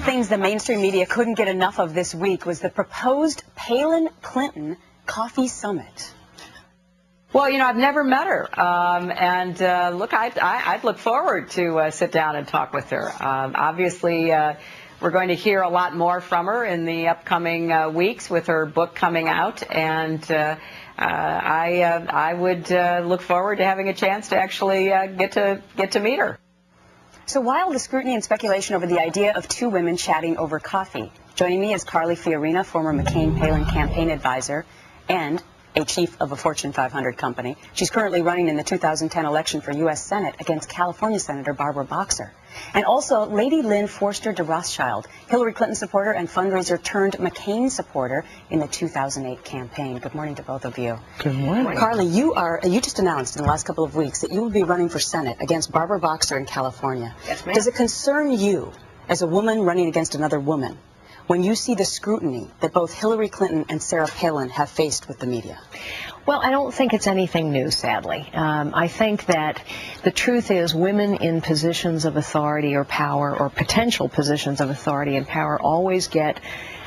the things the mainstream media couldn't get enough of this week was the proposed Palin-Clinton coffee summit. Well, you know, I've never met her, look, I'd look forward to sit down and talk with her. Obviously, we're going to hear a lot more from her in the upcoming weeks with her book coming out, and I would look forward to having a chance to actually get to meet her. So while the scrutiny and speculation over the idea of two women chatting over coffee, joining me is Fiorina, former McCain-Palin campaign advisor and a chief of a Fortune 500 company. She's currently running in the 2010 election for U.S. Senate against California Senator Barbara Boxer. And also Lady Lynn Forster de Rothschild, Hillary Clinton supporter and fundraiser turned McCain supporter in the 2008 campaign. Good morning to both of you. Good morning. Carly, you just announced in the last couple of weeks that you will be running for Senate against Barbara Boxer in California. Yes, ma'am. Does it concern you, as a woman running against another woman, when you see the scrutiny that both Hillary Clinton and Sarah Palin have faced with the media? Well, I don't think it's anything new, sadly. I think that the truth is women in positions of authority or power, or potential positions of authority and power, always get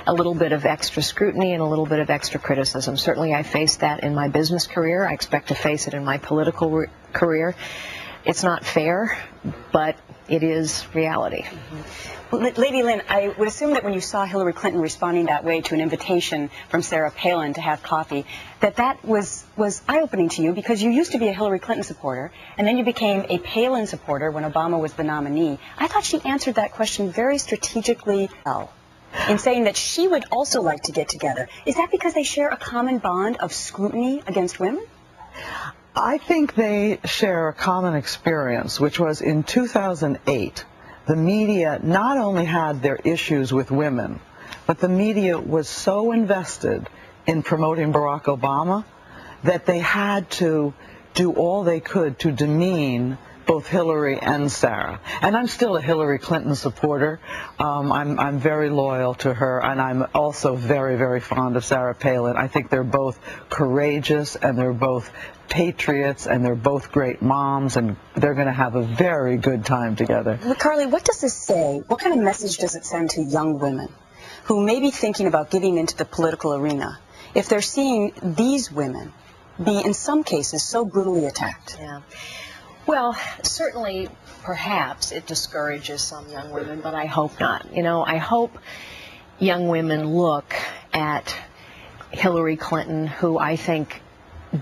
a little bit of extra scrutiny and a little bit of extra criticism. Certainly I faced that in my business career. I expect to face it in my political career. It's not fair, but it is reality. Mm-hmm. Lady Lynn, I would assume that when you saw Hillary Clinton responding that way to an invitation from Sarah Palin to have coffee, that was eye-opening to you, because you used to be a Hillary Clinton supporter, and then you became a Palin supporter when Obama was the nominee. I thought she answered that question very strategically well, in saying that she would also like to get together. Is that because they share a common bond of scrutiny against women? I think they share a common experience, which was in 2008. The media not only had their issues with women, but the media was so invested in promoting Barack Obama that they had to do all they could to demean both Hillary and Sarah. And I'm still a Hillary Clinton supporter. I'm very loyal to her, and I'm also very, very fond of Sarah Palin. I think they're both courageous, and they're both patriots, and they're both great moms, and they're going to have a very good time together. Well, Carly, what does this say? What kind of message does it send to young women who may be thinking about getting into the political arena if they're seeing these women be, in some cases, so brutally attacked? Yeah. Well, certainly, perhaps it discourages some young women, but I hope not. You know, I hope young women look at Hillary Clinton, who I think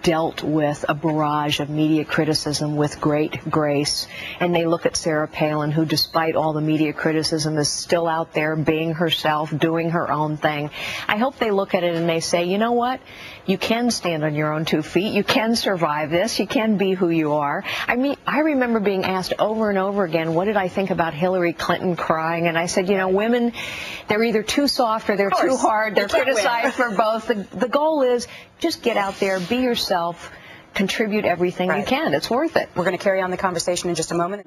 dealt with a barrage of media criticism with great grace, and they look at Sarah Palin, who despite all the media criticism is still out there being herself, doing her own thing. I hope they look at it and they say, you know what, you can stand on your own 2 feet, you can survive this, you can be who you are. I mean, I remember being asked over and over again, what did I think about Hillary Clinton crying? And I said, you know, women, they're either too soft or they're too hard, they're criticized for both. The goal is just get out there, be yourself, contribute everything you can. It's worth it. We're going to carry on the conversation in just a moment.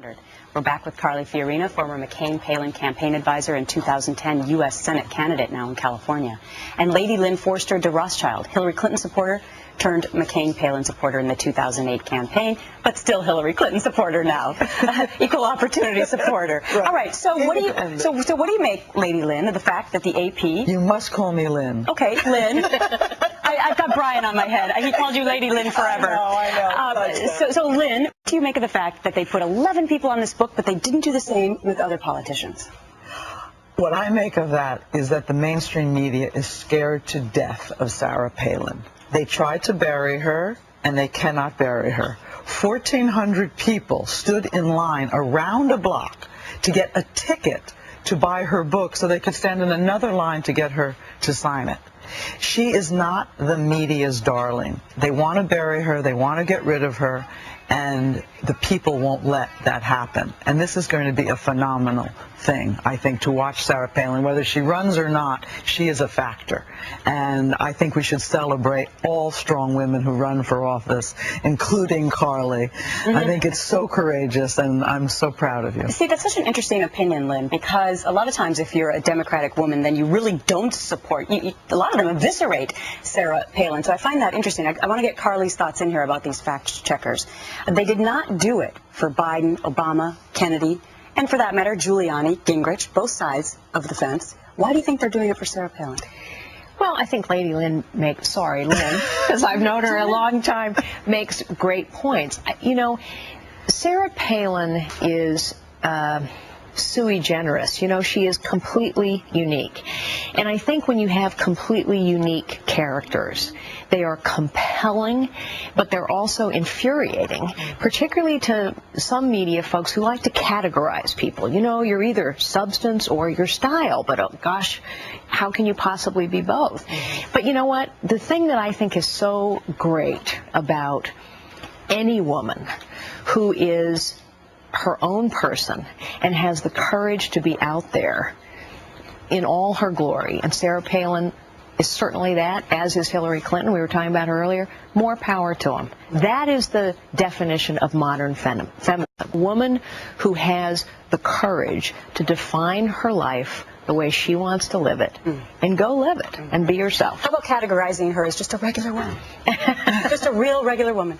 We're back with Fiorina, former McCain-Palin campaign advisor and 2010 U.S. Senate candidate now in California, and Lady Lynn Forster de Rothschild, Hillary Clinton supporter turned McCain-Palin supporter in the 2008 campaign, but still Hillary Clinton supporter now, equal opportunity supporter. Right. All right. So what do you make, Lady Lynn, of the fact that the AP? You must call me Lynn. Okay, Lynn. I've got Brian on my head. He called you Lady Lynn forever. I know. So Lynn, what do you make of the fact that they put 11 people on this book, but they didn't do the same with other politicians? What I make of that is that the mainstream media is scared to death of Sarah Palin. They tried to bury her, and they cannot bury her. 1,400 people stood in line around a block to get a ticket to buy her book so they could stand in another line to get her to sign it. She is not the media's darling. They want to bury her, they want to get rid of her, and the people won't let that happen. And this is going to be a phenomenal thing, I think, to watch Sarah Palin. Whether she runs or not, she is a factor. And I think we should celebrate all strong women who run for office, including Carly. I think it's so courageous, and I'm so proud of you. See, that's such an interesting opinion, Lynn, because a lot of times if you're a Democratic woman, then you really don't support, a lot of them eviscerate Sarah Palin. So I find that interesting. I want to get Carly's thoughts in here about these fact checkers. They did not do it for Biden, Obama, Kennedy, And for that matter, Giuliani, Gingrich, both sides of the fence. Why do you think they're doing it for Sarah Palin? Well, I think Lady Lynn Lynn, because I've known her a long time, makes great points. You know, Sarah Palin is sui generis. You know, she is completely unique. And I think when you have completely unique characters, they are compelling, but they're also infuriating, particularly to some media folks who like to categorize people. You know, you're either substance or you're style, but oh gosh, how can you possibly be both? But you know what? The thing that I think is so great about any woman who is her own person and has the courage to be out there in all her glory, and Sarah Palin is certainly that, as is Hillary Clinton. We were talking about her earlier. More power to them. That is the definition of modern feminism. A woman who has the courage to define her life the way she wants to live it, and go live it, and be yourself. How about categorizing her as just a regular woman? Just a real regular woman.